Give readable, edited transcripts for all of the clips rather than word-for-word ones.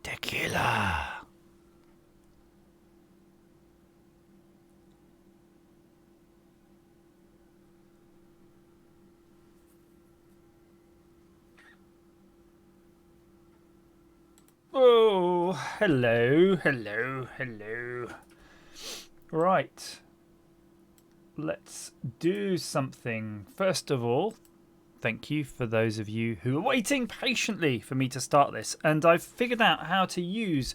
Tequila. Oh, hello, hello, hello. Right. Let's do something. First of all, thank you for those of you who are waiting patiently for me to start this. And I've figured out how to use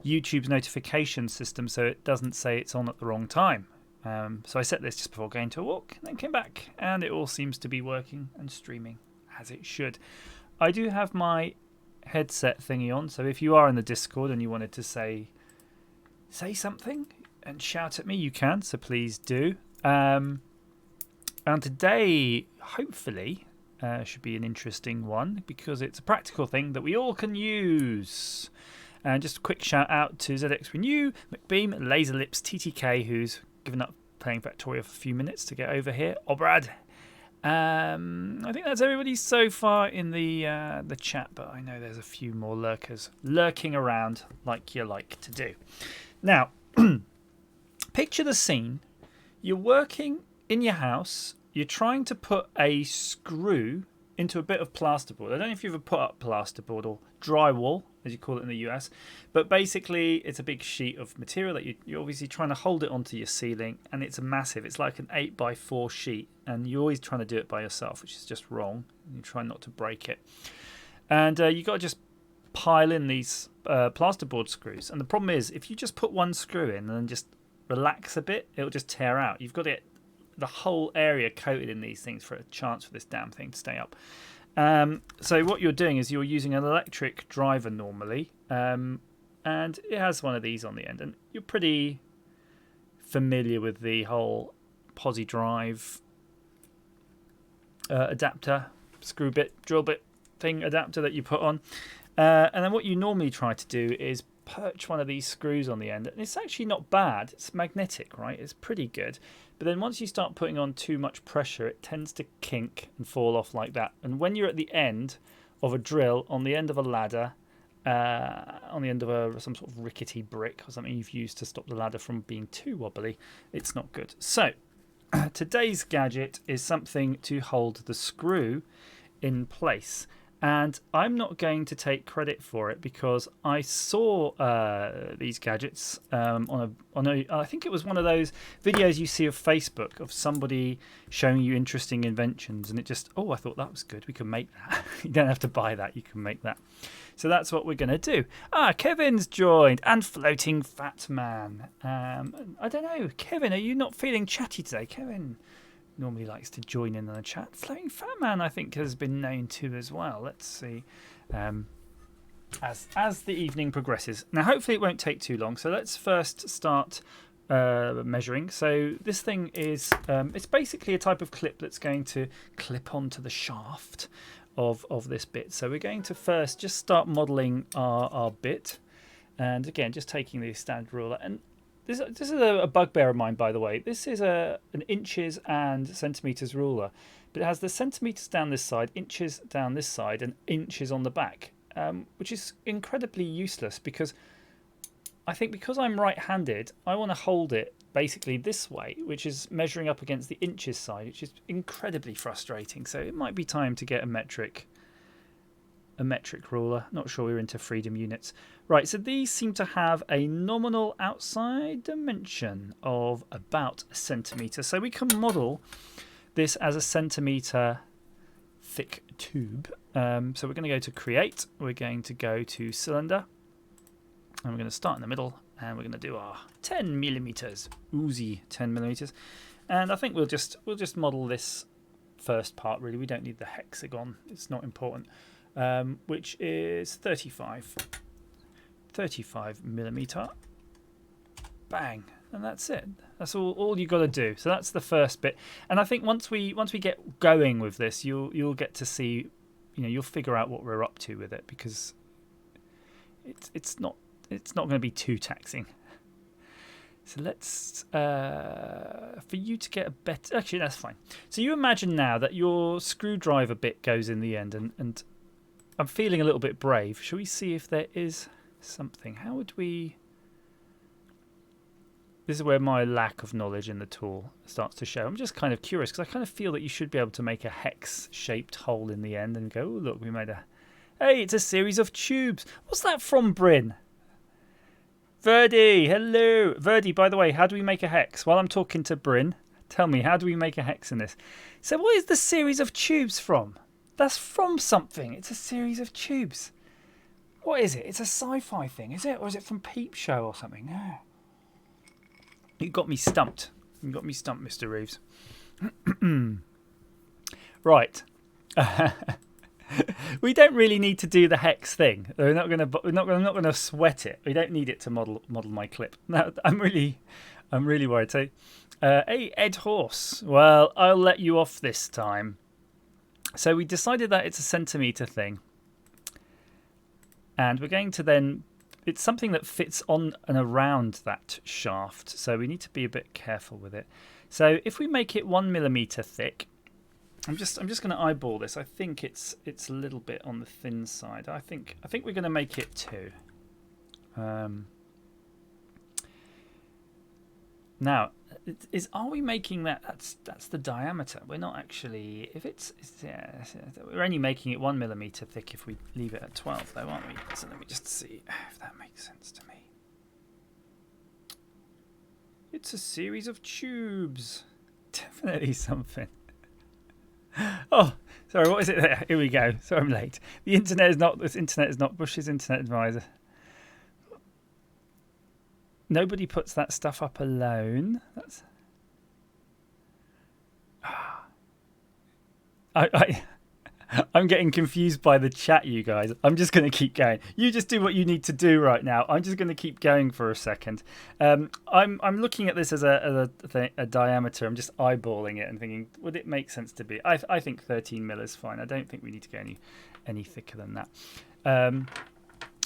YouTube's notification system so it doesn't say it's on at the wrong time. So I set this just before going to a walk, then came back, and it all seems to be working and streaming as it should. I do have my headset thingy on, so if you are in the Discord and you wanted to say something and shout at me, you can, so please do. And today, hopefully, should be an interesting one because it's a practical thing that we all can use. And just a quick shout out to ZX Renew, McBeam, Laserlips, TTK, who's given up playing Factorio for a few minutes to get over here. Obrad. I think that's everybody so far in the chat, but I know there's a few more lurkers lurking around like you like to do. Now, picture the scene. You're working in your house. You're trying to put a screw into a bit of plasterboard. I don't know if you've ever put up plasterboard or drywall, as you call it in the US, but basically it's a big sheet of material that you're obviously trying to hold it onto your ceiling, and it's massive. It's like an 8x4 sheet, and you're always trying to do it by yourself, which is just wrong. You try not to break it. And you've got to just pile in these plasterboard screws. And the problem is, if you just put one screw in and then just relax a bit, it'll just tear out. You've got to get the whole area coated in these things for a chance for this damn thing to stay up. So what you're doing is you're using an electric driver normally, and it has one of these on the end, and you're pretty familiar with the whole posi drive adapter, screw bit, drill bit thing adapter that you put on, and then what you normally try to do is perch one of these screws on the end, and it's actually not bad. It's magnetic, right? It's pretty good. But then once you start putting on too much pressure, it tends to kink and fall off like that. And when you're at the end of a drill, on the end of a ladder, on the end of some sort of rickety brick or something you've used to stop the ladder from being too wobbly, it's not good. So today's gadget is something to hold the screw in place. And I'm not going to take credit for it because I saw these gadgets on a I think it was one of those videos you see of Facebook of somebody showing you interesting inventions, and it just, oh, I thought that was good. We can make that. You don't have to buy that. You can make that. So that's what we're going to do. Kevin's joined, and Floating Fat Man. I don't know, Kevin, are you not feeling chatty today? Kevin normally likes to join in on the chat. Floating Fat Man, I think, has been known to as well. Let's see. As the evening progresses. Now, hopefully it won't take too long. So let's first start measuring. So this thing is, it's basically a type of clip that's going to clip onto the shaft of this bit. So we're going to first just start modelling our bit. And again, just taking the standard ruler. And this is a bugbear of mine, by the way. This is an inches and centimetres ruler, but it has the centimetres down this side, inches down this side, and inches on the back, which is incredibly useless because I think because I'm right-handed, I want to hold it basically this way, which is measuring up against the inches side, which is incredibly frustrating. So it might be time to get a metric ruler. Not sure we're into freedom units. Right, so these seem to have a nominal outside dimension of about a centimetre. So we can model this as a centimetre thick tube. So we're going to go to create. We're going to go to cylinder. And we're going to start in the middle. And we're going to do our 10 millimetres. Oozy 10 millimetres. And I think we'll just model this first part, really. We don't need the hexagon. It's not important. Which is 35 millimetre. Bang. and that's it. That's all you got to do. So that's the first bit. And I think once we get going with this, you'll get to see, you'll figure out what we're up to with it, because it's not going to be too taxing. So let's for you to get a better. Actually, that's fine. So you imagine now that your screwdriver bit goes in the end, and I'm feeling a little bit brave. Shall we see if there is something? How would we? This is where my lack of knowledge in the tool starts to show. I'm just kind of curious, because I kind of feel that you should be able to make a hex-shaped hole in the end and go, oh, look, we made a... Hey, it's a series of tubes. What's that from, Bryn? Verdi, hello. Verdi, by the way, how do we make a hex? While I'm talking to Bryn, tell me, how do we make a hex in this? So what is the series of tubes from? That's from something. It's a series of tubes. What is it? It's a sci-fi thing, is it? Or is it from Peep Show or something? No. You got me stumped. You got me stumped, Mr. Reeves. Right. We don't really need to do the hex thing. We're not going to sweat it. We don't need it to model my clip. No, I'm really worried. So, hey, Ed Horse. Well, I'll let you off this time. So we decided that it's a centimetre thing, and we're going to then. It's something that fits on and around that shaft, so we need to be a bit careful with it. So if we make it 1 millimetre thick, I'm just going to eyeball this. I think it's a little bit on the thin side. I think we're going to make it 2. Now, are we making that? That's the diameter. We're not actually. If we're only making it 1 millimetre thick if we leave it at 12, though, aren't we? So let me just see if that makes sense to me. It's a series of tubes. Definitely something. Oh, sorry. What is it there? Here we go. So I'm late. The internet is not. This internet is not Bush's internet advisor. Nobody puts that stuff up alone. That's. I'm getting confused by the chat, you guys. I'm just going to keep going. You just do what you need to do right now. I'm just going to keep going for a second. I'm looking at this as a diameter. I'm just eyeballing it and thinking, would it make sense to be? I think 13 mil is fine. I don't think we need to go any thicker than that.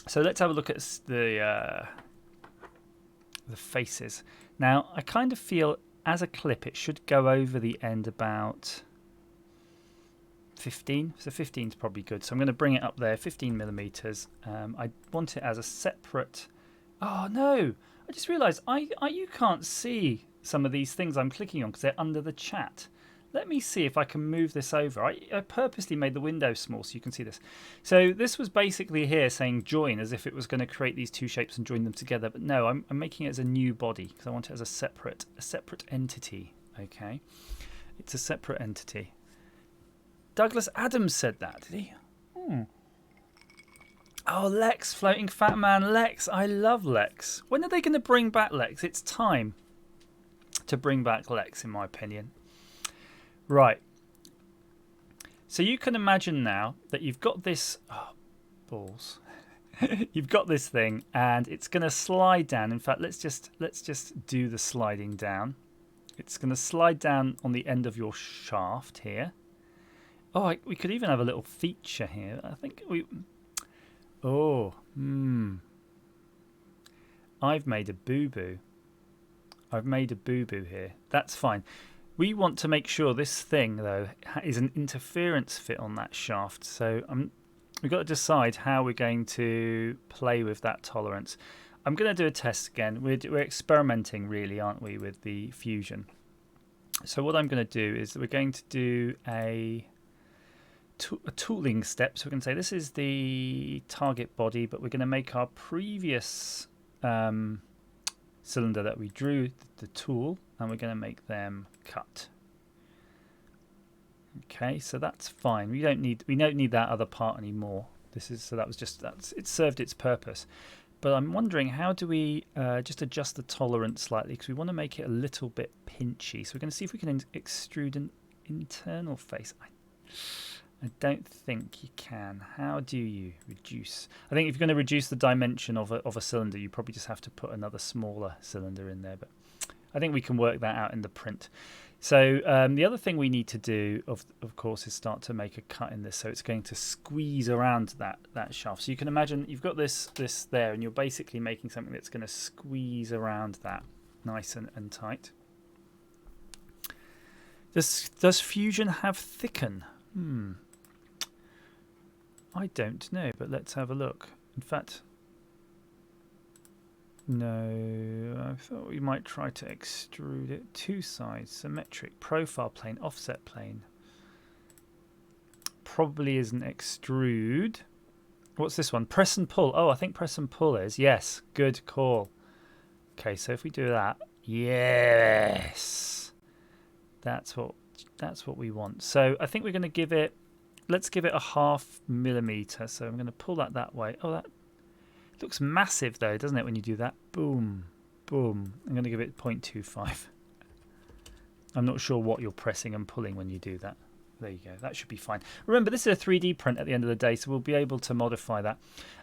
So let's have a look at the faces. Now, I kind of feel as a clip it should go over the end about 15. So 15 is probably good. So I'm going to bring it up there, 15 millimeters. I want it as a separate... Oh, no. I just realized you can't see some of these things I'm clicking on because they're under the chat. Let me see if I can move this over. I purposely made the window small so you can see this. So this was basically here saying join, as if it was going to create these two shapes and join them together. But no, I'm making it as a new body because I want it as a separate entity. Okay, it's a separate entity. Douglas Adams said that, did he? Oh, Lex, floating fat man, Lex. I love Lex. When are they going to bring back Lex? It's time to bring back Lex, in my opinion. Right, so you can imagine now that you've got this, balls, you've got this thing and it's going to slide down. In fact, let's just do the sliding down. It's going to slide down on the end of your shaft here. Oh, we could even have a little feature here. I think I've made a boo-boo. I've made a boo-boo here. That's fine. We want to make sure this thing, though, is an interference fit on that shaft. So we've got to decide how we're going to play with that tolerance. I'm going to do a test again. We're experimenting, really, aren't we, with the Fusion. So what I'm going to do is we're going to do a tooling step. So we're going to say this is the target body, but we're going to make our previous cylinder that we drew the tool, and we're going to make them cut. Okay, so that's fine. We don't need that other part anymore. It served its purpose. But I'm wondering, how do we just adjust the tolerance slightly, because we want to make it a little bit pinchy. So we're going to see if we can extrude an internal face. I don't think you can. How do you reduce? I think if you're going to reduce the dimension of a cylinder, you probably just have to put another smaller cylinder in there. But I think we can work that out in the print. So the other thing we need to do, of course, is start to make a cut in this, so it's going to squeeze around that shaft. So you can imagine you've got this there, and you're basically making something that's going to squeeze around that nice and tight. Does Fusion have thicken? I don't know, but let's have a look. In fact, no, I thought we might try to extrude it. Two sides, symmetric, profile plane, offset plane. Probably isn't extrude. What's this one? Press and pull. Oh, I think press and pull is. Yes, good call. Okay, so if we do that, yes, that's what we want. So I think we're going to give it. Let's give it a 0.5 millimeter. So I'm going to pull that way. Oh, that looks massive though, doesn't it, when you do that? Boom, boom. I'm going to give it 0.25. I'm not sure what you're pressing and pulling when you do that. There you go. That should be fine. Remember, this is a 3D print at the end of the day, so we'll be able to modify that.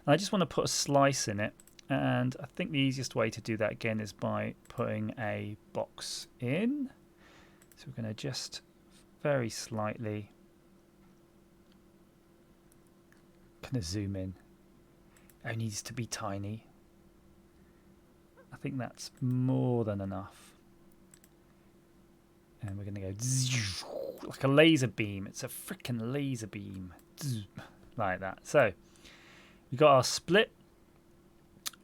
And I just want to put a slice in it. And I think the easiest way to do that again is by putting a box in. So we're going to just very slightly kind of zoom in. It needs to be tiny. I think that's more than enough. And we're going to go like a laser beam. It's a freaking laser beam. Like that. So we've got our split.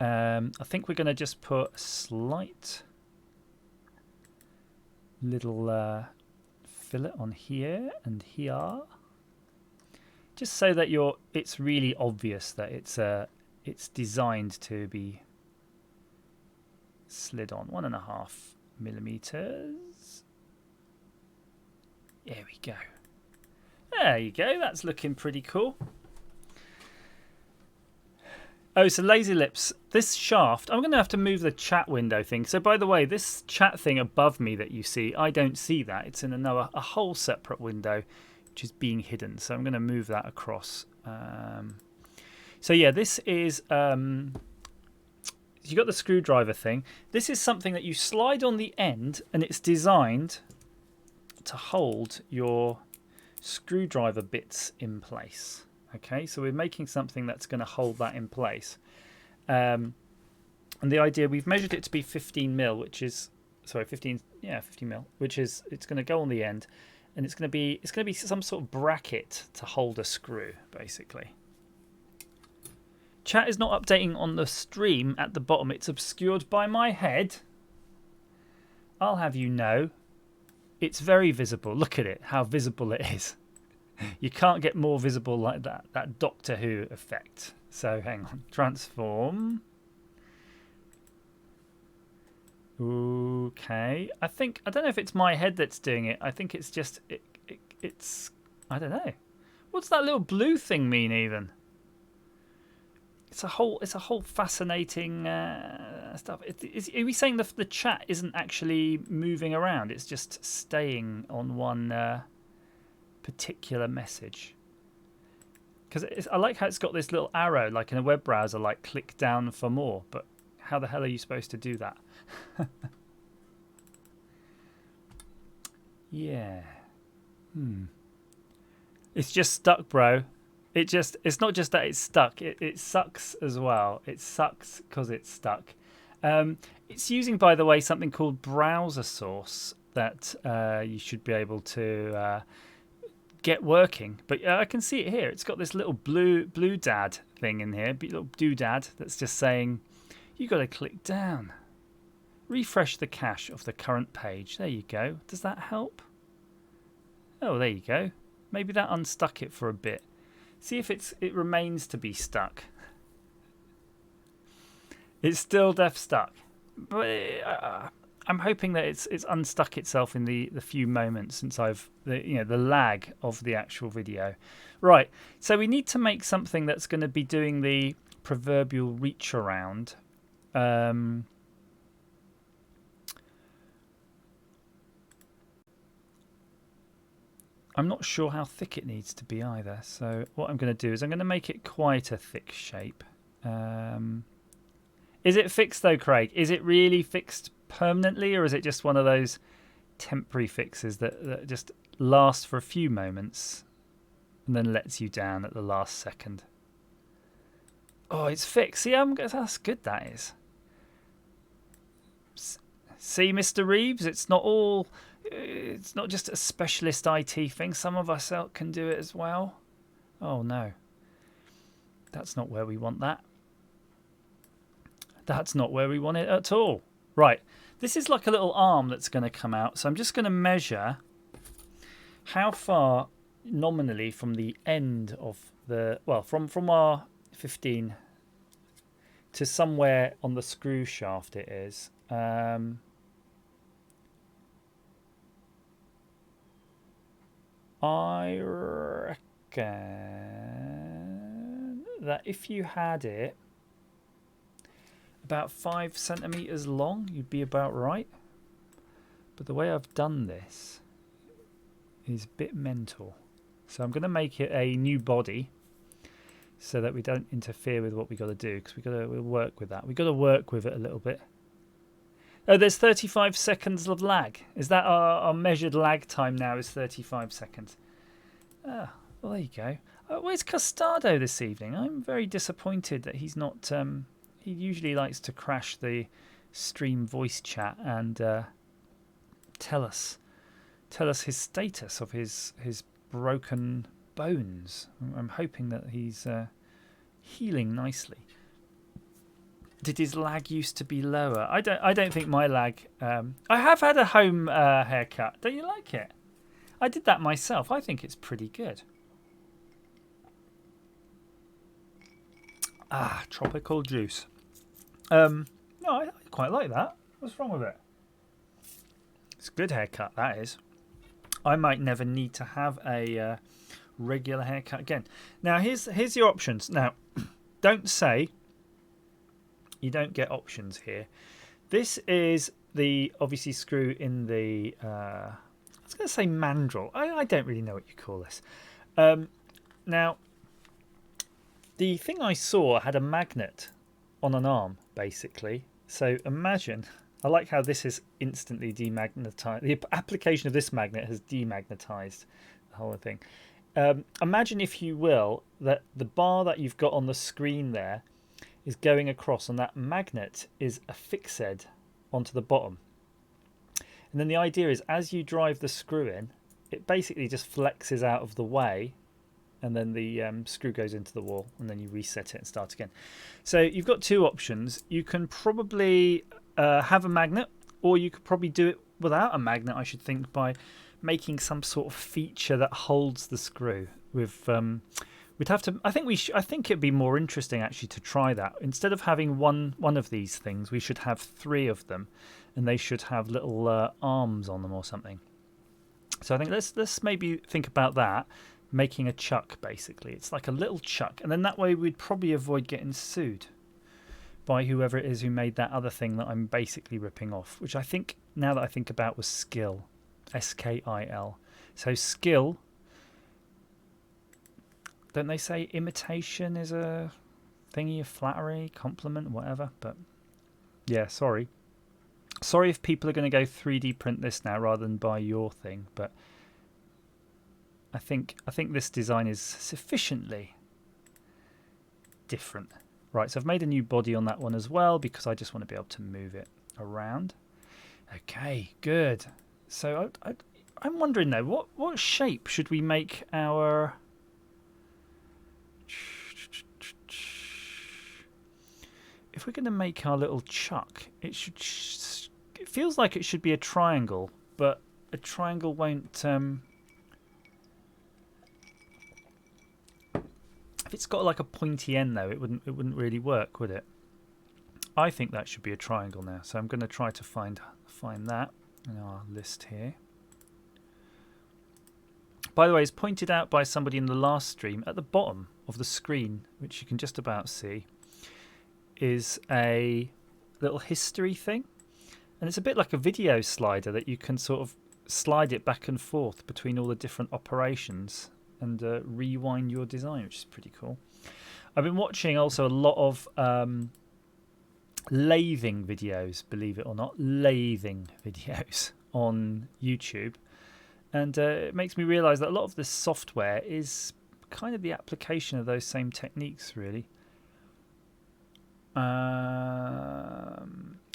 I think we're going to just put a slight little fillet on here and here. Just so that it's really obvious that it's designed to be slid on. 1.5 millimeters. There we go. There you go. That's looking pretty cool. Oh, so lazy lips. This shaft, I'm going to have to move the chat window thing. So by the way, this chat thing above me that you see, I don't see that. It's in a whole separate window, which is being hidden. So I'm going to move that across. So yeah, this is, you got the screwdriver thing. This is something that you slide on the end, and it's designed to hold your screwdriver bits in place. Okay, so we're making something that's going to hold that in place. And the idea, we've measured it to be 15 mil, which is, sorry, 15 mil, which is, it's going to go on the end, and it's going to be some sort of bracket to hold a screw, basically. Chat is not updating on the stream at the bottom. It's obscured by my head. I'll have you know, it's very visible. Look at it, how visible it is. You can't get more visible like that Doctor Who effect. So hang on, transform. Okay, I don't know if it's my head that's doing it. I think it's just it's I don't know. What's that little blue thing mean even? It's a whole fascinating stuff. Are we saying the chat isn't actually moving around? It's just staying on one particular message. Because I like how it's got this little arrow, like in a web browser, like click down for more. But how the hell are you supposed to do that? Yeah. It's just stuck, bro. It's not just that it's stuck. It sucks as well. It sucks because it's stuck. It's using, by the way, something called browser source that you should be able to get working. But I can see it here. It's got this little blue dad thing in here, little doodad that's just saying you got to click down. Refresh the cache of the current page. There you go. Does that help? Oh, there you go. Maybe that unstuck it for a bit. See if it remains to be stuck. It's still def stuck. But I'm hoping that it's unstuck itself in the few moments since the lag of the actual video. Right. So we need to make something that's going to be doing the proverbial reach around. I'm not sure how thick it needs to be either. So what I'm going to do is I'm going to make it quite a thick shape. Is it fixed though, Craig? Is it really fixed permanently, or is it just one of those temporary fixes that just lasts for a few moments and then lets you down at the last second? Oh, it's fixed. See, that's good, that is. See, Mr. Reeves, it's not just a specialist IT thing. Some of us out can do it as well. Oh, no. That's not where we want that. That's not where we want it at all. Right. This is like a little arm that's going to come out. So I'm just going to measure how far nominally from the end of the, well, from our 15 to somewhere on the screw shaft it is. I reckon that if you had it about 5 centimeters long, you'd be about right. But the way I've done this is a bit mental. So I'm going to make it a new body so that we don't interfere with what we got to do, because we'll work with that. We've got to work with it a little bit. Oh, there's 35 seconds of lag. Is that our measured lag time now is 35 seconds? Ah, well, there you go. Where's Costado this evening? I'm very disappointed that he's not... he usually likes to crash the stream voice chat and tell us his status of his broken bones. I'm hoping that he's healing nicely. Did his lag used to be lower? I don't think my lag. I have had a home haircut. Don't you like it? I did that myself. I think it's pretty good. Ah, tropical juice. No, I quite like that. What's wrong with it? It's a good haircut, that is. I might never need to have a regular haircut again. Now, here's your options. Now, don't say you don't get options here. This is the obviously screw in the I was going to say mandrel. I don't really know what you call this. Now, the thing I saw had a magnet on an arm, basically. So imagine, I like how this is instantly demagnetized. The application of this magnet has demagnetized the whole thing. Imagine, if you will, that the bar that you've got on the screen there is going across, and that magnet is affixed onto the bottom. And then the idea is, as you drive the screw in, it basically just flexes out of the way, and then the screw goes into the wall, and then you reset it and start again. So you've got two options. You can probably have a magnet, or you could probably do it without a magnet, I should think, by making some sort of feature that holds the screw. With we'd have to. I think it'd be more interesting actually to try that. Instead of having one of these things, we should have 3 of them, and they should have little arms on them or something. So I think let's maybe think about that. Making a chuck, basically. It's like a little chuck, and then that way we'd probably avoid getting sued by whoever it is who made that other thing that I'm basically ripping off, which I think, now that I think about, was Skill. S-K-I-L. So Skill, don't they say imitation is a thingy of flattery, compliment, whatever? But yeah, sorry if people are going to go 3D print this now rather than buy your thing, but I think this design is sufficiently different. Right, so I've made a new body on that one as well, because I just want to be able to move it around. Okay, good. So I'm wondering though, what shape should we make our... If we're going to make our little chuck, it feels like it should be a triangle, but a triangle won't... If it's got like a pointy end though, it wouldn't really work, would it? I think that should be a triangle now, so I'm going to try to find that in our list here. By the way, it's pointed out by somebody in the last stream, at the bottom of the screen, which you can just about see, is a little history thing, and it's a bit like a video slider that you can sort of slide it back and forth between all the different operations and rewind your design, which is pretty cool. I've been watching also a lot of lathing videos, believe it or not, lathing videos on YouTube. And it makes me realise that a lot of this software is kind of the application of those same techniques, really.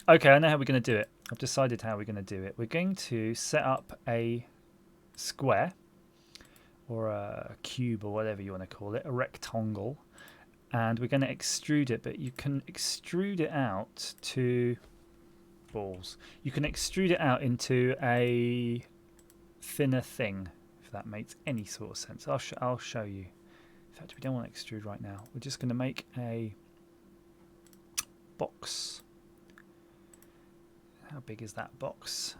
Okay, I know how we're going to do it. I've decided how we're going to do it. We're going to set up a square or a cube or whatever you want to call it, a rectangle, and we're going to extrude it, but you can extrude it out to balls. You can extrude it out into a thinner thing, if that makes any sort of sense. I'll show you. In fact, we don't want to extrude right now. We're just going to make a box. How big is that box?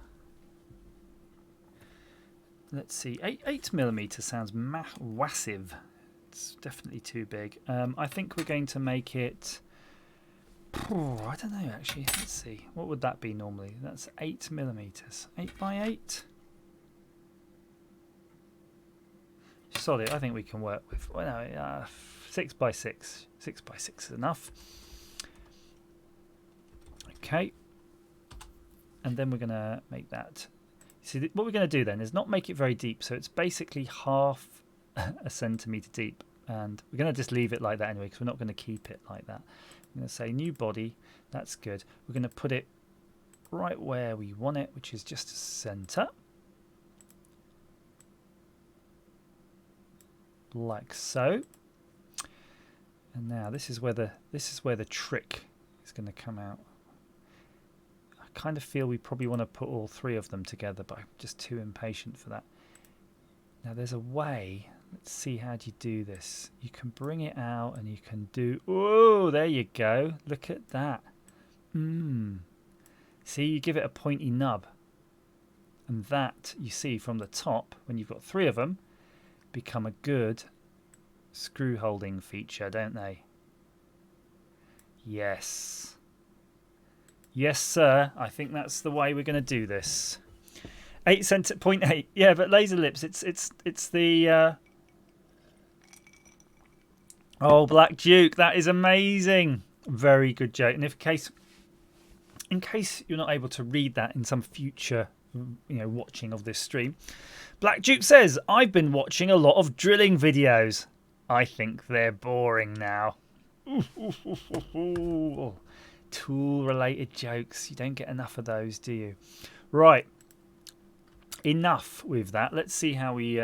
Let's see. 8mm sounds massive. It's definitely too big. I think we're going to make it. I don't know actually. Let's see. What would that be normally? That's 8mm. 8x8. Solid. I think we can work with. Well, no, 6x6. 6x6 is enough. Okay. And then we're going to make that. See, what we're going to do then is not make it very deep. So it's basically half a centimetre deep. And we're going to just leave it like that anyway, because we're not going to keep it like that. I'm going to say new body. That's good. We're going to put it right where we want it, which is just centre. Like so. And now this is where the trick is going to come out. I kind of feel we probably want to put all three of them together, but I'm just too impatient for that. Now there's a way. Let's see, how do you do this? You can bring it out and you can do... Oh, there you go. Look at that. See, you give it a pointy nub. And that, you see, from the top, when you've got three of them, become a good screw holding feature, don't they? Yes. Yes, sir. I think that's the way we're going to do this. 0.8. Yeah, but laser lips, it's the... Oh, Black Duke, that is amazing. Very good joke. And in case you're not able to read that in some future, watching of this stream, Black Duke says, I've been watching a lot of drilling videos. I think they're boring now. Tool-related jokes. You don't get enough of those, do you? Right. Enough with that. Let's see how we...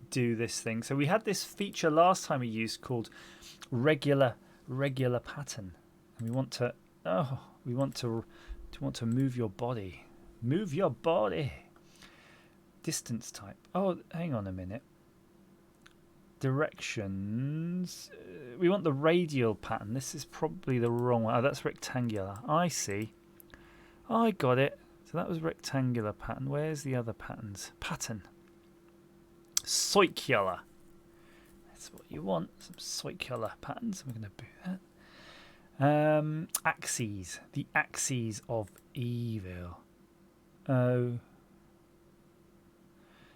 do this thing. So we had this feature last time we used called regular pattern, and we want to move your body, distance type. Oh, hang on a minute. Directions. We want the radial pattern. This is probably the wrong one. Oh, that's rectangular. I see. I got it. So that was rectangular pattern. Where's the other patterns? Pattern. Circular. That's what you want. Some circular patterns. We're going to do that. Axes. The axes of evil. Oh.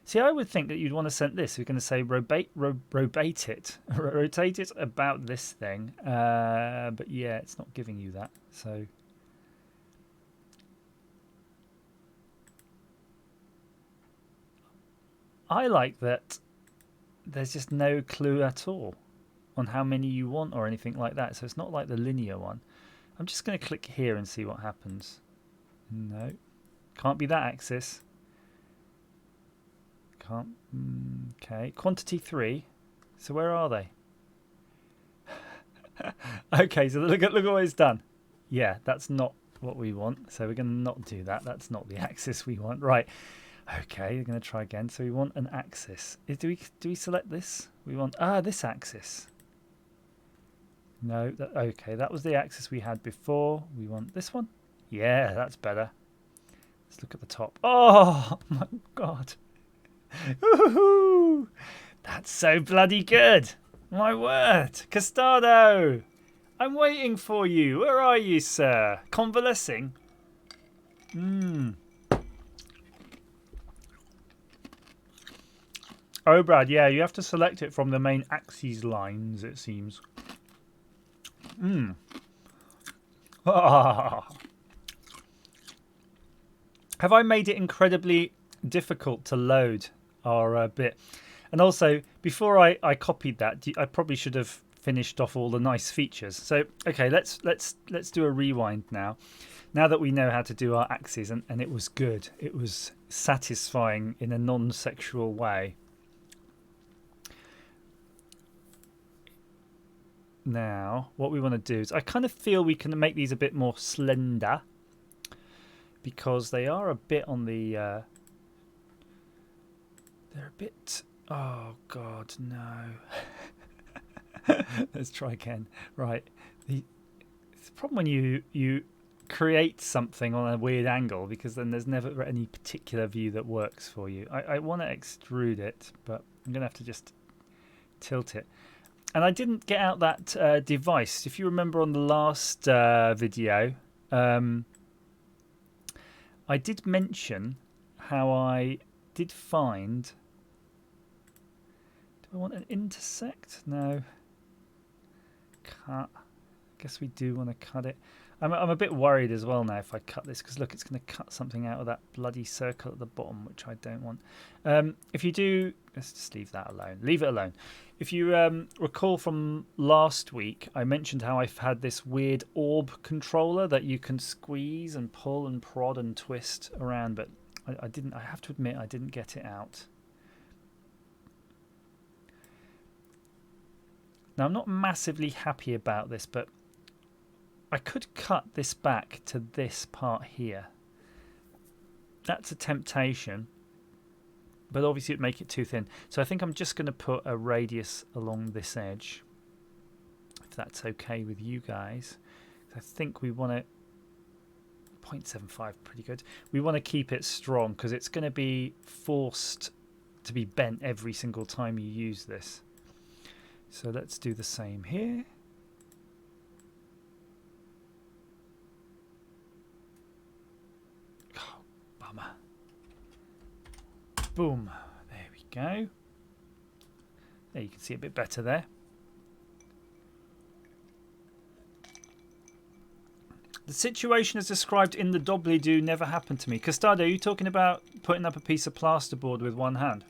See, I would think that you'd want to set this. We're going to say rotate it. Rotate it about this thing. But yeah, it's not giving you that. So. I like that there's just no clue at all on how many you want or anything like that. So it's not like the linear one. I'm just going to click here and see what happens. No. Can't be that axis. Can't. Okay. Quantity 3. So where are they? Okay, so look at what it's done. Yeah, that's not what we want. So we're going to not do that. That's not the axis we want. Right. Okay, we're going to try again. So we want an axis. Do we select this? We want this axis. No, okay, that was the axis we had before. We want this one. Yeah, that's better. Let's look at the top. Oh my god. Woohoo! That's so bloody good. My word. Custado. I'm waiting for you. Where are you, sir? Convalescing? Oh, Brad, yeah, you have to select it from the main axes lines, it seems. Have I made it incredibly difficult to load our bit? And also, before I copied that, I probably should have finished off all the nice features. So, okay, let's do a rewind now. Now that we know how to do our axes, and it was good. It was satisfying in a non-sexual way. Now, what we want to do is, I kind of feel we can make these a bit more slender, because they are a bit on the... they're a bit... Oh, God, no. Let's try again. Right. The problem when you create something on a weird angle, because then there's never any particular view that works for you. I want to extrude it, but I'm going to have to just tilt it. And I didn't get out that device. If you remember on the last video, I did mention how I did find... Do I want an intersect? No. Cut. I guess we do want to cut it. I'm a bit worried as well now if I cut this, because look, it's going to cut something out of that bloody circle at the bottom, which I don't want. If you do, let's just leave that alone. Leave it alone. If you recall from last week, I mentioned how I've had this weird orb controller that you can squeeze and pull and prod and twist around, but I didn't. I have to admit, I didn't get it out. Now, I'm not massively happy about this, but I could cut this back to this part here. That's a temptation, but obviously it would make it too thin. So I think I'm just going to put a radius along this edge, if that's okay with you guys. I think we want to... 0.75, pretty good. We want to keep it strong, because it's going to be forced to be bent every single time you use this. So let's do the same here. Oh, bummer. Boom. There we go. There, you can see a bit better there. The situation as described in the doobly-doo never happened to me. Custado, are you talking about putting up a piece of plasterboard with one hand?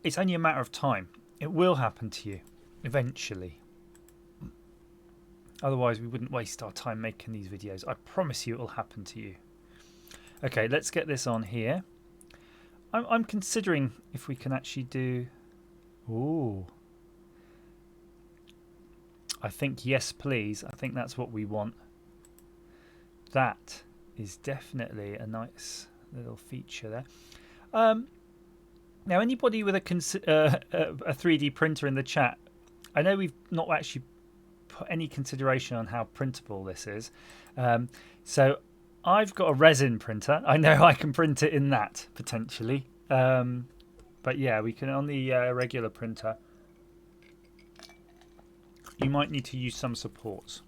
It's only a matter of time. It will happen to you eventually. Otherwise, we wouldn't waste our time making these videos. I promise you it will happen to you. Okay, let's get this on here. I'm considering if we can actually do... Ooh. I think yes, please. I think that's what we want. That is definitely a nice little feature there. Now, anybody with a 3D printer in the chat, I know we've not actually put any consideration on how printable this is. So I've got a resin printer. I know I can print it in that, potentially. But yeah, we can on the regular printer. You might need to use some supports.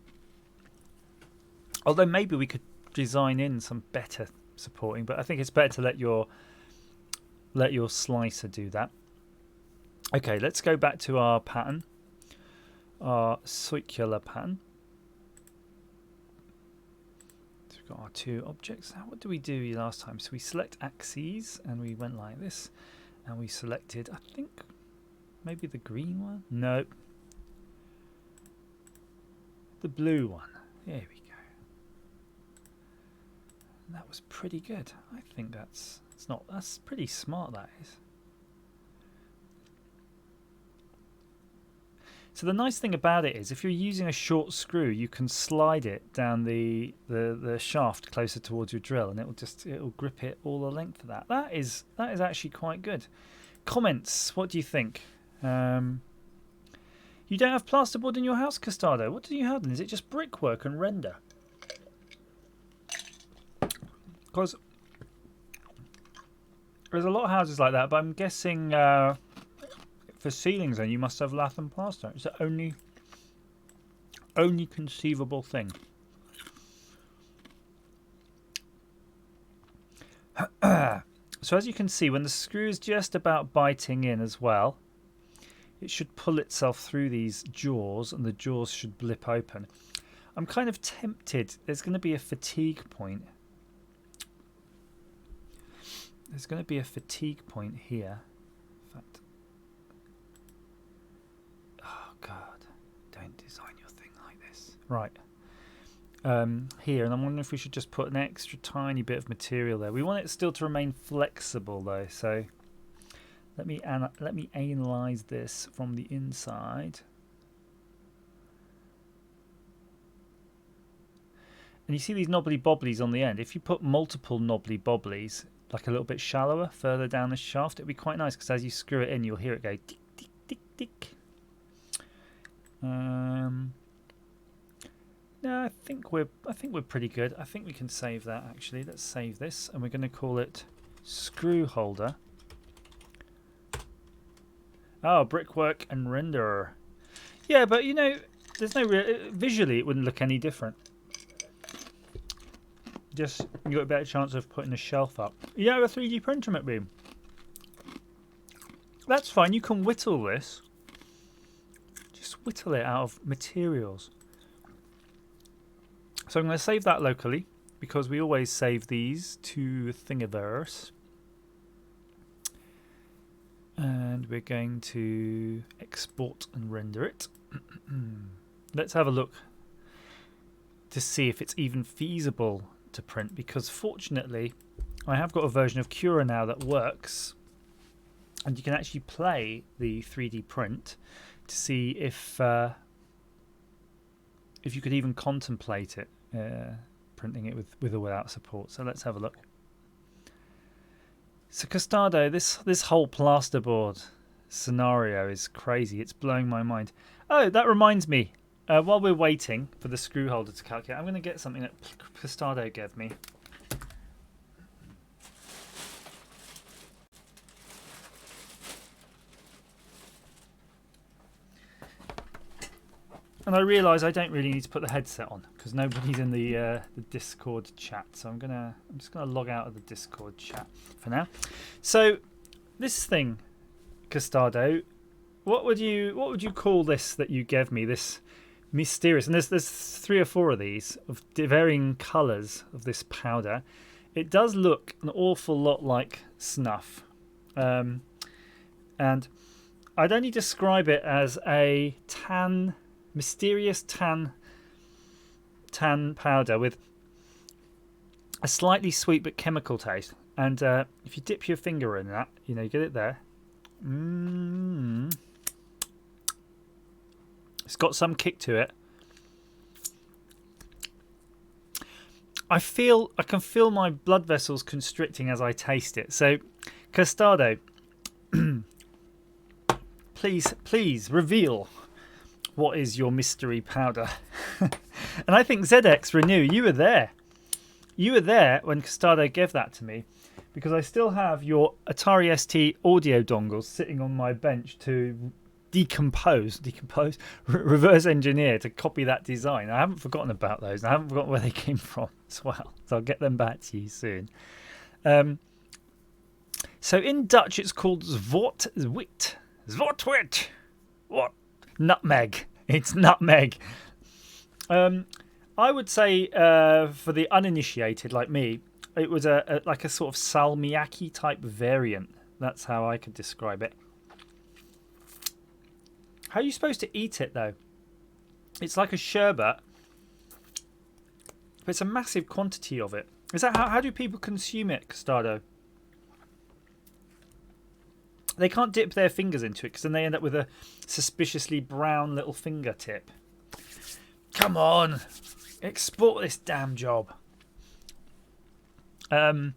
Although maybe we could design in some better supporting, but I think it's better to let your slicer do that. Okay, let's go back to our pattern, our circular pattern. So we've got our two objects. Now, what did we do last time? So we select axes and we went like this, and we selected, I think, maybe the green one? No. The blue one. There we go. And that was pretty good. I think that's pretty smart, that is. So the nice thing about it is if you're using a short screw, you can slide it down the shaft closer towards your drill, and it'll grip it all the length of that. That is actually quite good. Comments, what do you think? You don't have plasterboard in your house, Custado? What do you have then? Is it just brickwork and render? Because there's a lot of houses like that, but I'm guessing for ceilings then you must have lath and plaster. It's the only conceivable thing. So as you can see, when the screw is just about biting in as well, it should pull itself through these jaws, and the jaws should blip open. I'm kind of tempted. There's going to be a fatigue point. There's going to be a fatigue point here. In fact, oh God, don't design your thing like this. Right. Here, and I'm wondering if we should just put an extra tiny bit of material there. We want it still to remain flexible though, so let me analyze this from the inside. And you see these knobbly bobblies on the end. If you put multiple knobbly bobblies, like a little bit shallower, further down the shaft, it'd be quite nice, because as you screw it in, you'll hear it go tick, tick, tick, tick. No, I think we're pretty good. I think we can save that actually. Let's save this, and we're going to call it screw holder. Oh, brickwork and renderer. Yeah, but you know, there's no visually it wouldn't look any different. Just you got a better chance of putting a shelf up. You have a 3D printer, McBeam. That's fine. You can whittle this. Just whittle it out of materials. So I'm going to save that locally, because we always save these to Thingiverse. And we're going to export and render it. Let's have a look to see if it's even feasible to print, because fortunately I have got a version of Cura now that works, and you can actually play the 3D print to see if you could even contemplate it, printing it with or without support. So let's have a look. So Costado, this whole plasterboard scenario is crazy. It's blowing my mind. Oh, that reminds me. While we're waiting for the screw holder to calculate, I'm going to get something that Costado gave me. And I realise I don't really need to put the headset on, because nobody's in the Discord chat. So I'm just gonna log out of the Discord chat for now. So this thing, Costado, what would you call this that you gave me? This mysterious, and there's 3 or 4 of these of varying colours of this powder. It does look an awful lot like snuff, and I'd only describe it as a mysterious tan powder with a slightly sweet but chemical taste. And if you dip your finger in that, you know, you get it there. It's got some kick to it. I can feel my blood vessels constricting as I taste it. So, Costado, please reveal what is your mystery powder. And I think ZX Renew, you were there. You were there when Costado gave that to me, because I still have your Atari ST audio dongles sitting on my bench to reverse engineer to copy that design. I haven't forgotten about those. I haven't forgotten where they came from as well. So I'll get them back to you soon. So in Dutch it's called Zwartwit. Zwartwit. What? Nutmeg. It's nutmeg. I would say for the uninitiated like me, it was like a sort of salmiakki type variant. That's how I could describe it. How are you supposed to eat it though? It's like a sherbet, but it's a massive quantity of it. Is that how do people consume it, Costado? They can't dip their fingers into it, because then they end up with a suspiciously brown little fingertip. Come on, export this damn job. That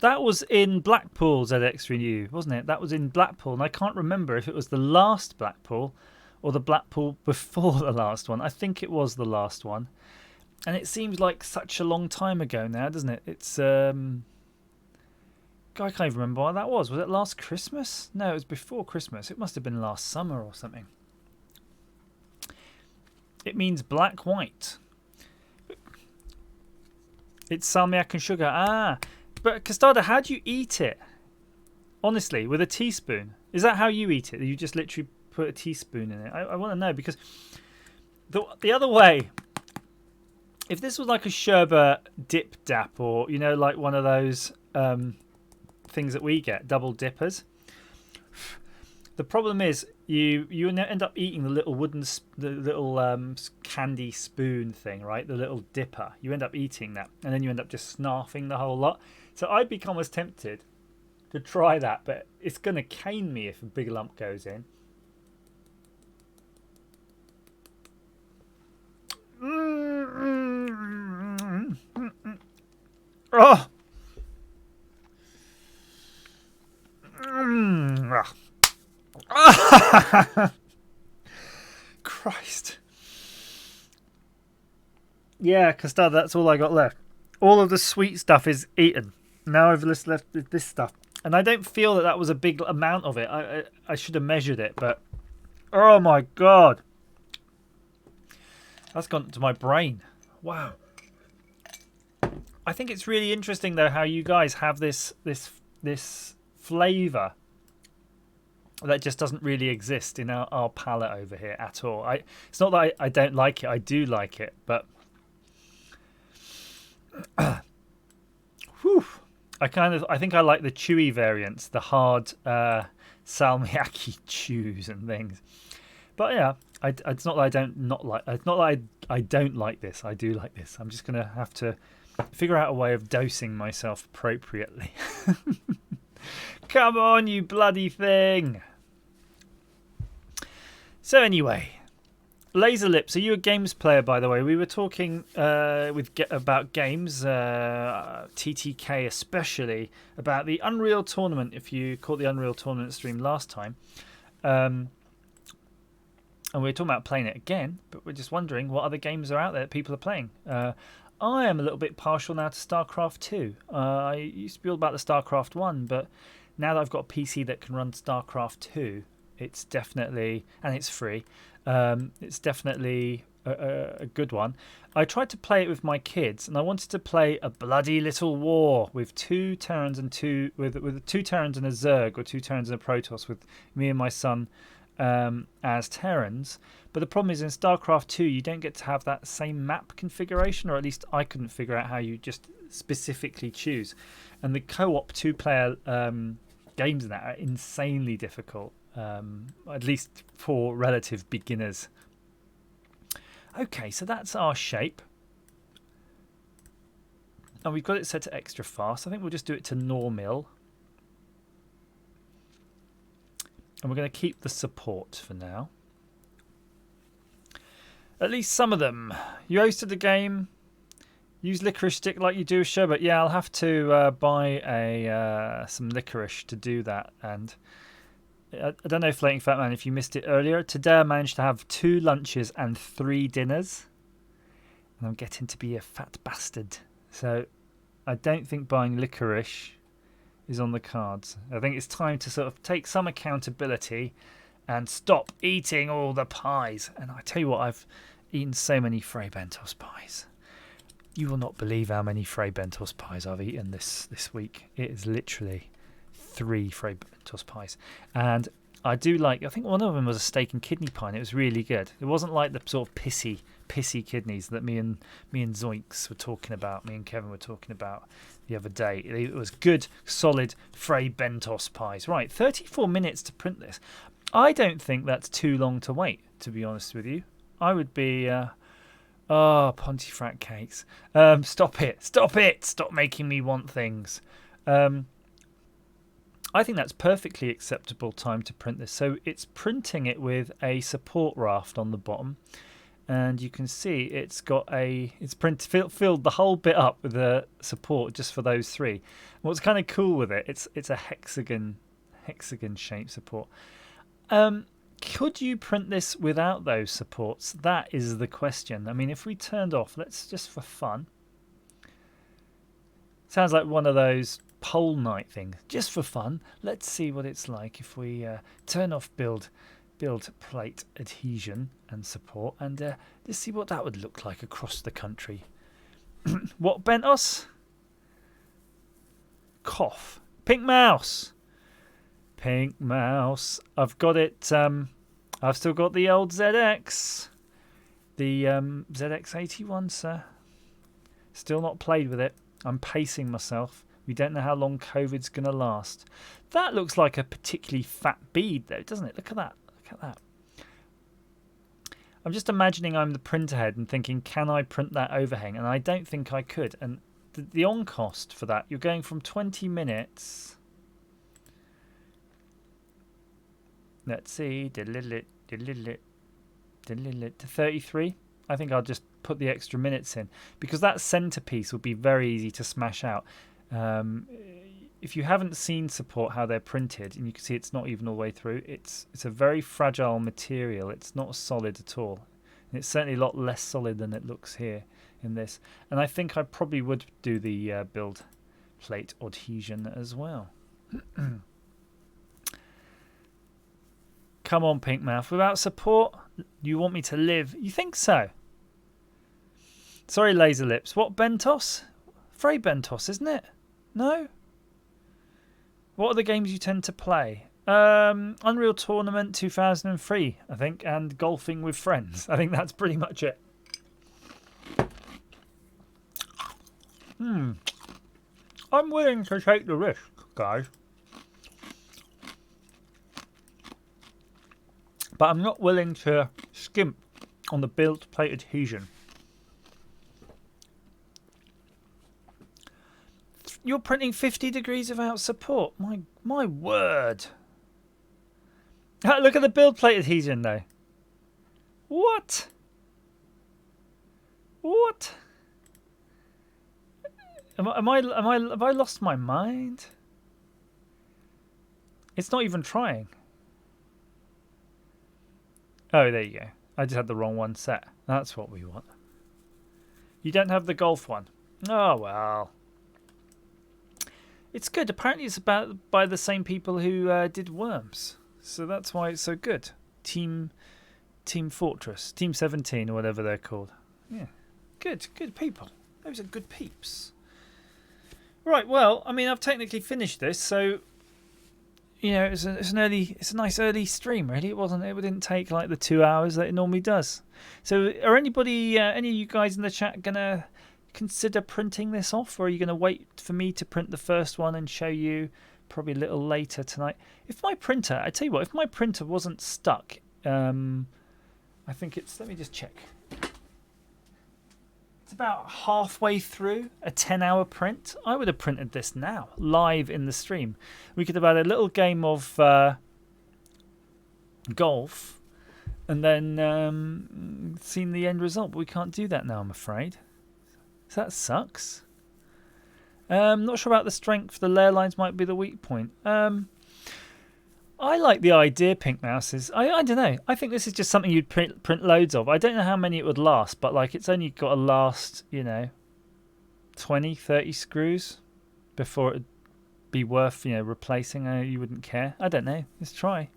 was in Blackpool, ZX Renew, wasn't it? That was in Blackpool, and I can't remember if it was the last Blackpool or the Blackpool before the last one. I think it was the last one. And it seems like such a long time ago now, doesn't it? It's I can't even remember what that was. Was it last Christmas? No, it was before Christmas. It must have been last summer or something. It means black white. It's salmiak and sugar. Ah, but Costado, how do you eat it? Honestly, with a teaspoon? Is that how you eat it? You just literally put a teaspoon in it? I want to know, because the other way, if this was like a sherbet dip dap, or like one of those things that we get, double dippers. The problem is you end up eating the little candy spoon thing, right? The little dipper. You end up eating that, and then you end up just snarfing the whole lot. So I'd become as tempted to try that, but it's going to cane me if a big lump goes in. Oh. Christ. Yeah, custard, that's all I got left. All of the sweet stuff is eaten. Now I've just left this stuff. And I don't feel that was a big amount of it. I should have measured it, but oh my God. That's gone to my brain. Wow. I think it's really interesting though how you guys have this flavour that just doesn't really exist in our palate over here at all. It's not that I don't like it. I do like it, but whew, I think I like the chewy variants, the hard salmiakki chews and things. But yeah, it's not that I don't like. It's not that I don't like this. I do like this. I'm just gonna have to figure out a way of dosing myself appropriately. Come on, you bloody thing. So anyway, Laser Lips, are you a games player, by the way? We were talking about games, TTK especially, about the Unreal Tournament, if you caught the Unreal Tournament stream last time. And we were talking about playing it again, but we're just wondering what other games are out there that people are playing. I am a little bit partial now to StarCraft 2. I used to be all about the StarCraft 1, but now that I've got a PC that can run StarCraft 2, it's definitely, and it's free, it's definitely a good one. I tried to play it with my kids, and I wanted to play a bloody little war with two Terrans and with 2 Terrans and a Zerg, or 2 Terrans and a Protoss, with me and my son as Terrans. But the problem is in StarCraft 2 you don't get to have that same map configuration, or at least I couldn't figure out how you just specifically choose. And the co-op 2-player games in that are insanely difficult, at least for relative beginners. Okay, so that's our shape, and we've got it set to extra fast. I think we'll just do it to normal. And we're going to keep the support for now. At least some of them. You hosted the game. Use licorice stick like you do with sherbet. Yeah, I'll have to buy some licorice to do that. And I don't know, Floating Fat Man, if you missed it earlier. Today I managed to have 2 lunches and 3 dinners. And I'm getting to be a fat bastard. So I don't think buying licorice is on the cards. I think it's time to sort of take some accountability and stop eating all the pies. And I tell you what, I've eaten so many Frey Bentos pies. You will not believe how many Frey Bentos pies I've eaten this week. It is literally 3 Frey Bentos pies. And I do like, I think one of them was a steak and kidney pie, and it was really good. It wasn't like the sort of pissy kidneys that me and Zoinks were talking about, me and Kevin were talking about the other day. It was good, solid Frey Bentos pies. Right, 34 minutes to print this. I don't think that's too long to wait, to be honest with you. I would be... Pontefract cakes. Stop it. Stop making me want things. I think that's perfectly acceptable time to print this. So it's printing it with a support raft on the bottom. And you can see it's got filled the whole bit up with the support just for those 3. And what's kind of cool with it, it's a hexagon shaped support. Could you print this without those supports? That is the question. I mean, if we turned off, let's just for fun. Sounds like one of those poll night things. Just for fun, let's see what it's like if we turn off build plate adhesion and support, and just see what that would look like across the country. What, Bentos? Cough. Pink mouse. I've got it I've still got the old ZX. The ZX81, sir. Still not played with it. I'm pacing myself. We don't know how long COVID's going to last. That looks like a particularly fat bead, though, doesn't it? Look at that. Look at that. I'm just imagining I'm the printer head and thinking, can I print that overhang? And I don't think I could. And the on cost for that, you're going from 20 minutes. Let's see. To 33. I think I'll just put the extra minutes in because that centerpiece will be very easy to smash out. If you haven't seen support how they're printed, and you can see it's not even all the way through, it's a very fragile material. It's not solid at all. And it's certainly a lot less solid than it looks here in this. And I think I probably would do the build plate adhesion as well. Come on, Pink Mouth. Without support, you want me to live? You think so? Sorry, Laser Lips. What, Bentos? Frey Bentos, isn't it? No? What are the games you tend to play? Unreal Tournament 2003, I think, and Golfing with Friends. I think that's pretty much it. I'm willing to take the risk, guys. But I'm not willing to skimp on the build plate adhesion. You're printing 50 degrees without support. My word. Look at the build plate adhesion though. What? What? Have I lost my mind? It's not even trying. Oh, there you go. I just had the wrong one set. That's what we want. You don't have the golf one. Oh, well. It's good. Apparently it's by the same people who did Worms. So that's why it's so good. Team Fortress. Team 17 or whatever they're called. Yeah. Good people. Those are good peeps. Right, well, I mean, I've technically finished this, so... You know, it's a nice early stream. Really, it didn't take like the 2 hours that it normally does. So, are any of you guys in the chat gonna consider printing this off, or are you gonna wait for me to print the first one and show you probably a little later tonight? If my printer, I tell you what, if my printer wasn't stuck, I think it's. Let me just check. It's about halfway through a 10-hour print. I would have printed this now, live in the stream. We could have had a little game of golf and then seen the end result. But we can't do that now, I'm afraid. So that sucks. Not sure about the strength. The layer lines might be the weak point. I like the idea, Pink Mouses. I don't know. I think this is just something you'd print loads of. I don't know how many it would last, but like it's only got to last, 20, 30 screws before it'd be worth, replacing. You wouldn't care. I don't know. Let's try.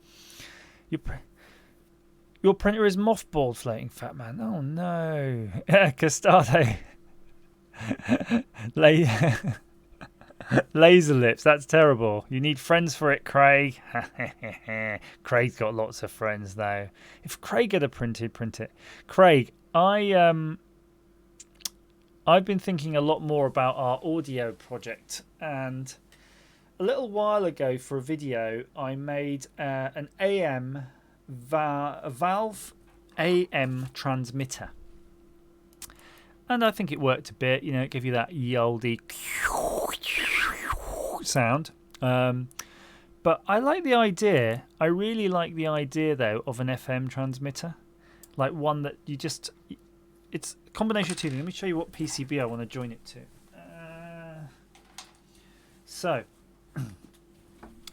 Your printer is mothballed, Floating Fat Man. Oh no. Castado. Laser Lips, that's terrible. You need friends for it, Craig. Craig's got lots of friends though. If Craig had a print it. Craig, I've been thinking a lot more about our audio project, and a little while ago for a video I made an Valve AM transmitter. And I think it worked a bit, it gave you that ye olde sound. But I like the idea. I really like the idea, though, of an FM transmitter. Like one that you just... It's a combination of two things. Let me show you what PCB I want to join it to. So,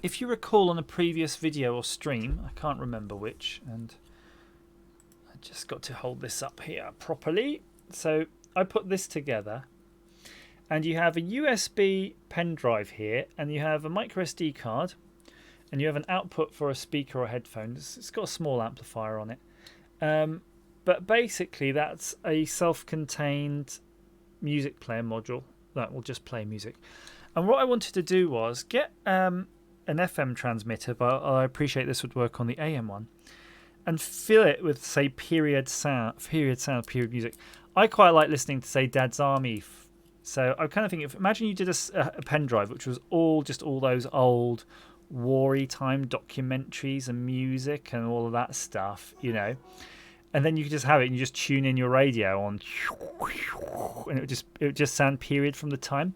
if you recall on a previous video or stream, I can't remember which, and I just got to hold this up here properly. So I put this together, and you have a USB pen drive here, and you have a micro SD card, and you have an output for a speaker or headphones. It's got a small amplifier on it, but basically that's a self-contained music player module that will just play music. And what I wanted to do was get an FM transmitter, but I appreciate this would work on the AM one, and fill it with, say, period music. I quite like listening to, say, Dad's Army. So I kind of think, imagine you did a pen drive which was all those old war-y time documentaries and music and all of that stuff, you know. And then you could just have it and you just tune in your radio on, and it would just sound period from the time.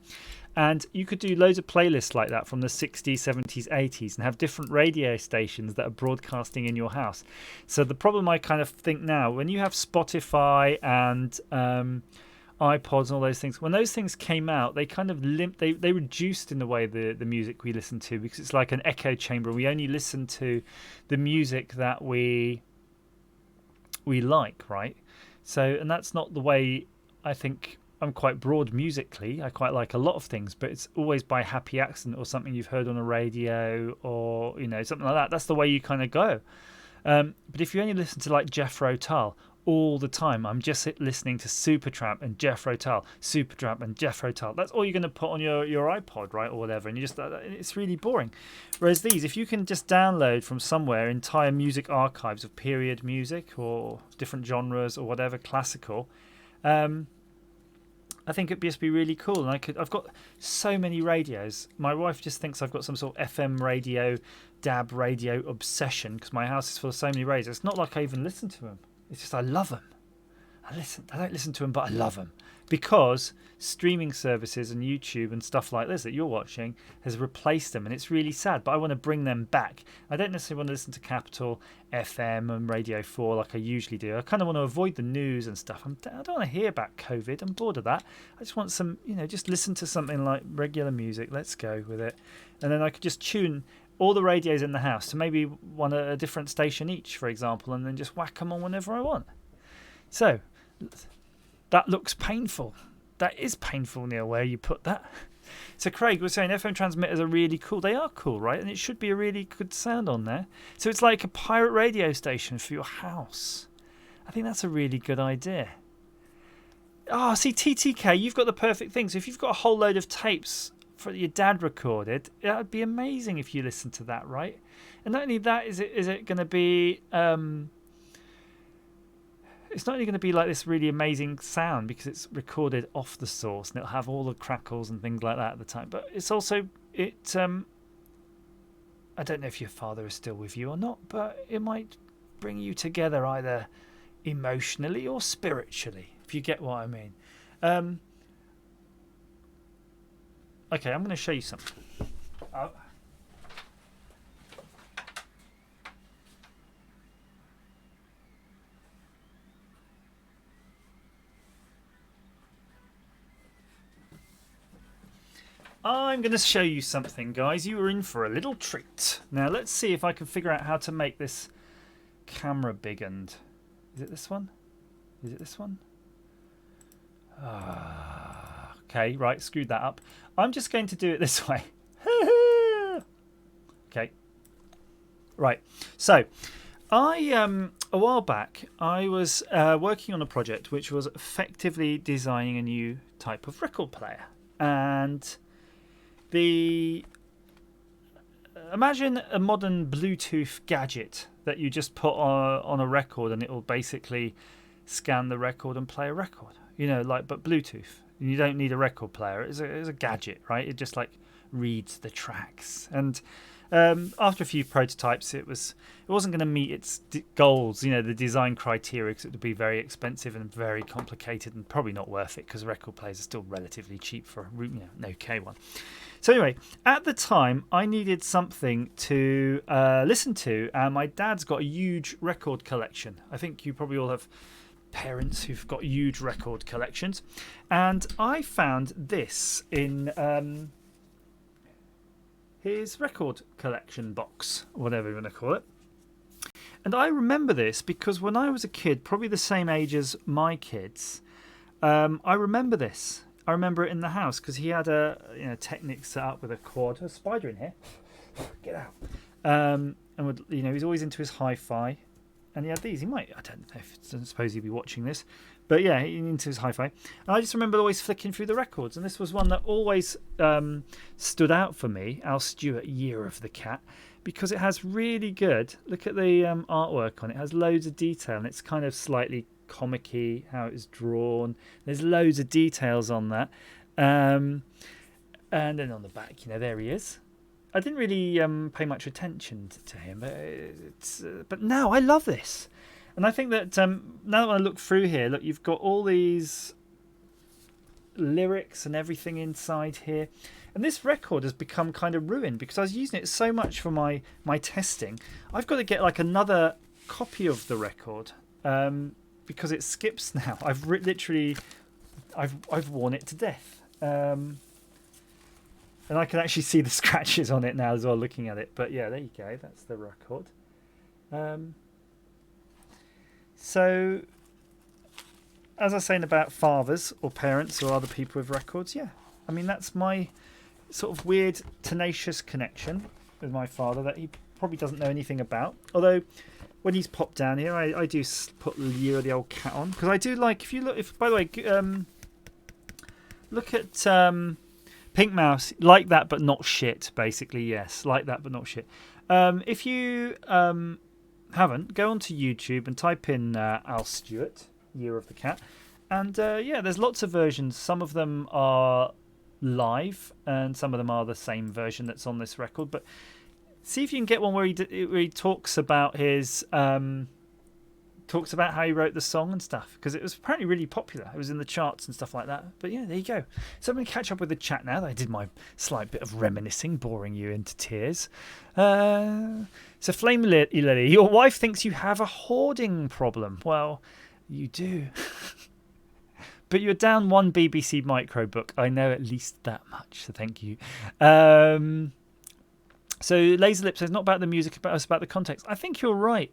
And you could do loads of playlists like that from the 60s, 70s, 80s and have different radio stations that are broadcasting in your house. So the problem I kind of think now, when you have Spotify and iPods and all those things, when those things came out, they kind of they reduced in the way the music we listen to, because it's like an echo chamber. We only listen to the music that we like, right? So, and that's not the way. I think I'm quite broad musically. I quite like a lot of things, but it's always by happy accident or something you've heard on a radio or, you know, something like that. That's the way you kind of go. But if you only listen to like Jethro Tull all the time, I'm just listening to Supertramp and Jethro Tull, Supertramp and Jethro Tull. That's all you're going to put on your iPod, right, or whatever, and it's really boring. Whereas these, if you can just download from somewhere entire music archives of period music or different genres or whatever, classical, I think it'd just be really cool. And I've got so many radios. My wife just thinks I've got some sort of FM radio, DAB radio obsession, because my house is full of so many radios. It's not like I even listen to them. It's just I love them. I don't listen to them, but I love them, because streaming services and YouTube and stuff like this that you're watching has replaced them, and it's really sad. But I want to bring them back. I don't necessarily want to listen to Capital FM and Radio 4 like I usually do. I kind of want to avoid the news and stuff. I don't want to hear about COVID. I'm bored of that. I just want some, just listen to something like regular music. Let's go with it. And then I could just tune all the radios in the house to maybe one a different station each, for example, and then just whack them on whenever I want. So that looks painful. That is painful, Neil, where you put that. So Craig was saying FM transmitters are really cool. They are cool, right? And it should be a really good sound on there. So it's like a pirate radio station for your house. I think that's a really good idea. Oh, see, TTK, you've got the perfect thing. So if you've got a whole load of tapes for your dad recorded, that would be amazing if you listened to that, right? And not only that, is it going to be... it's not only going to be like this really amazing sound because it's recorded off the source and it'll have all the crackles and things like that at the time, but it's also I don't know if your father is still with you or not, but it might bring you together either emotionally or spiritually, if you get what I mean. Okay, I'm going to show you something. I'm going to show you something, guys. You were in for a little treat. Now, let's see if I can figure out how to make this camera big and... Is it this one? Is it this one? Okay, right, screwed that up. I'm just going to do it this way. Okay. Right, so a while back, I was working on a project which was effectively designing a new type of record player. And... imagine a modern Bluetooth gadget that you just put on a record and it will basically scan the record and play a record, but Bluetooth. You don't need a record player. It's a gadget, right? It just like reads the tracks. And after a few prototypes, it wasn't going to meet its goals, the design criteria, because it would be very expensive and very complicated and probably not worth it, because record players are still relatively cheap for an okay one. So anyway, at the time, I needed something to listen to, and my dad's got a huge record collection. I think you probably all have parents who've got huge record collections. And I found this in his record collection box, whatever you want to call it. And I remember this because when I was a kid, probably the same age as my kids, I remember this. I remember it in the house because he had a Technic set up with a quad. There's a spider in here. Get out. And he's always into his hi-fi, and he had these. He might, I don't know, I don't suppose he'd be watching this, but yeah, he's into his hi-fi. And I just remember always flicking through the records, and this was one that always stood out for me. Al Stewart, Year of the Cat, because it has really good, look at the artwork on it. It has loads of detail, and it's kind of slightly comic-y how it's drawn. There's loads of details on that. And then on the back, there he is. I didn't really pay much attention to him, but now I love this. And I think that now that I look through here, look, you've got all these lyrics and everything inside here. And this record has become kind of ruined because I was using it so much for my testing. I've got to get like another copy of the record because it skips now. I've worn it to death. And I can actually see the scratches on it now as well, looking at it. But yeah, there you go. That's the record. So, as I was saying about fathers or parents or other people with records, yeah. I mean, that's my sort of weird, tenacious connection with my father that he probably doesn't know anything about. Although, when he's popped down here, I do put the Year of the Old Cat on. Because I do like, by the way, look at... Pink Mouse, like that but not shit, basically, yes. Like that but not shit. If you haven't, go onto YouTube and type in Al Stewart, Year of the Cat. And yeah, there's lots of versions. Some of them are live and some of them are the same version that's on this record. But see if you can get one where he talks about his... talks about how he wrote the song and stuff, because it was apparently really popular. It was in the charts and stuff like that. But yeah, there you go. So I'm going to catch up with the chat now that I did my slight bit of reminiscing, boring you into tears. So Flame Lily, your wife thinks you have a hoarding problem. Well, you do. But you're down one BBC Micro book. I know at least that much, so thank you. So Laser Lip says, not about the music, it's about the context. I think you're right.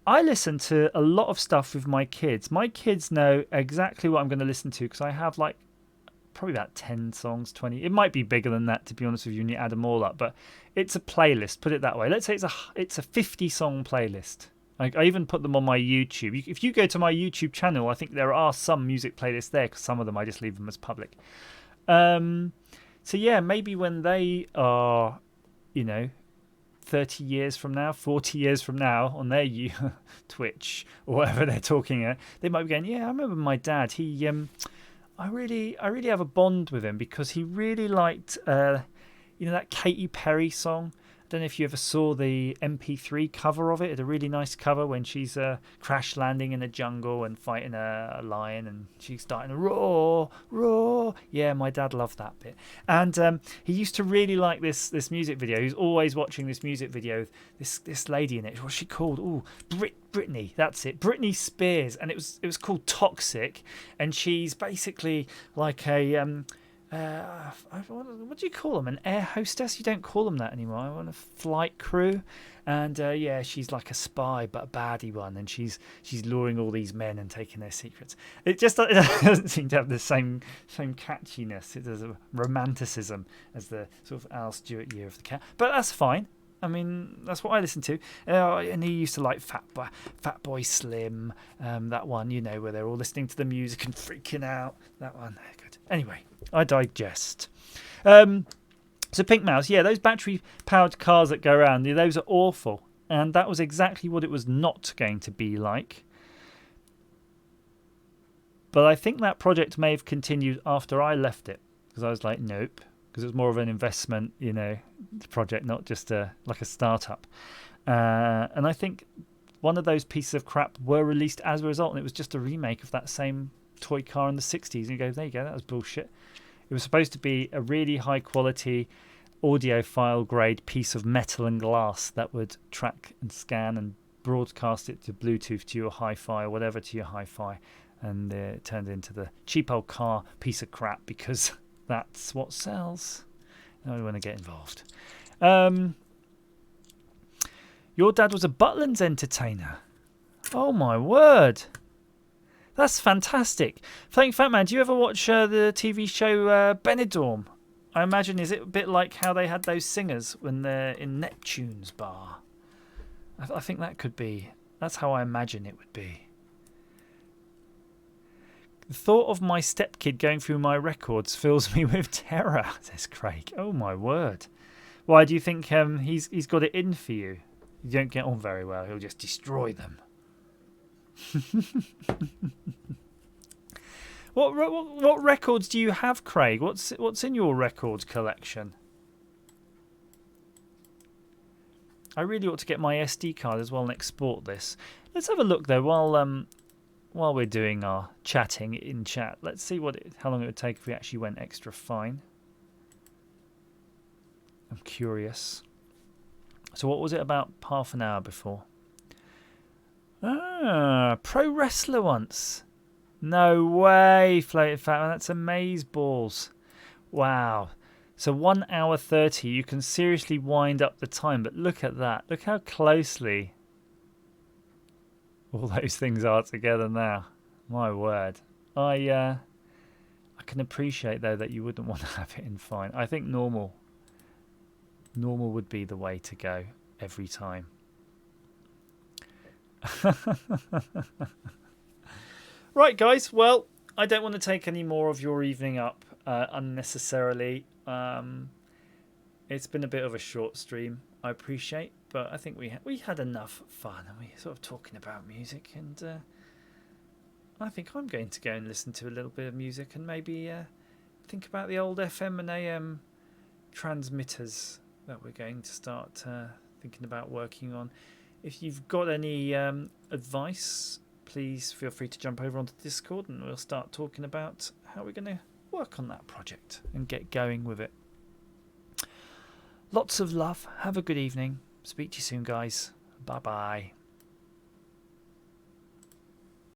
I listen to a lot of stuff with my kids. My kids know exactly what I'm going to listen to because I have like probably about 10 songs, 20. It might be bigger than that, to be honest with you, when you add them all up. But it's a playlist, put it that way. Let's say it's a 50-song playlist. I even put them on my YouTube. If you go to my YouTube channel, I think there are some music playlists there because some of them I just leave them as public. So yeah, maybe when they are, 30 years from now, 40 years from now on their Twitch or whatever they're talking at, they might be going, yeah, I remember my dad. He, I really have a bond with him because he really liked, that Katy Perry song. I don't know if you ever saw the MP3 cover of it. It's a really nice cover when she's crash landing in the jungle and fighting a lion and she's starting to roar. Yeah, my dad loved that bit. And he used to really like this music video. He was always watching this music video. This lady in it. What's she called? Oh, Britney. That's it. Britney Spears. And it was called Toxic. And she's basically like a... what do you call them? An air hostess? You don't call them that anymore. I want a flight crew, and yeah, she's like a spy, but a baddie one, and she's luring all these men and taking their secrets. It doesn't seem to have the same catchiness. It has a romanticism as the sort of Al Stewart Year of the Cat, but that's fine. I mean, that's what I listen to. And he used to like Fat Boy Slim, that one, where they're all listening to the music and freaking out. That one, good. Anyway, I digest. So Pink Mouse, yeah, those battery-powered cars that go around, those are awful. And that was exactly what it was not going to be like. But I think that project may have continued after I left it. Because I was like, nope. Because it was more of an investment, project, not just like a startup. And I think one of those pieces of crap were released as a result, and it was just a remake of that same toy car in the 60s. And you go, there you go, that was bullshit. It was supposed to be a really high-quality audiophile grade piece of metal and glass that would track and scan and broadcast it to Bluetooth to your hi-fi or whatever to your hi-fi. And it turned into the cheap old car piece of crap because... that's what sells. I don't want to get involved. Your dad was a Butlins entertainer. Oh my word. That's fantastic. Thank Fat Man. Do you ever watch the TV show Benidorm? I imagine, is it a bit like how they had those singers when they're in Neptune's bar? I think that could be. That's how I imagine it would be. The thought of my stepkid going through my records fills me with terror, says Craig. Oh, my word. Why do you think he's got it in for you? You don't get on very well. He'll just destroy them. What records do you have, Craig? What's in your records collection? I really ought to get my SD card as well and export this. Let's have a look though while we're doing our chatting in chat. Let's see how long it would take if we actually went extra fine. I'm curious. So what was it, about half an hour before? Ah, pro wrestler once. No way, Floated Fat Man. That's amaze balls. Wow. So 1 hour 30. You can seriously wind up the time, but look at that. Look how closely all those things are together now. My word. I can appreciate though that you wouldn't want to have it in fine. I think normal would be the way to go every time. Right, guys. Well, I don't want to take any more of your evening up unnecessarily. It's been a bit of a short stream, I appreciate, but I think we had enough fun, and we sort of talking about music, and I think I'm going to go and listen to a little bit of music and maybe think about the old FM and AM transmitters that we're going to start thinking about working on. If you've got any advice, please feel free to jump over onto Discord and we'll start talking about how we're going to work on that project and get going with it. Lots of love. Have a good evening. Speak to you soon, guys. Bye bye.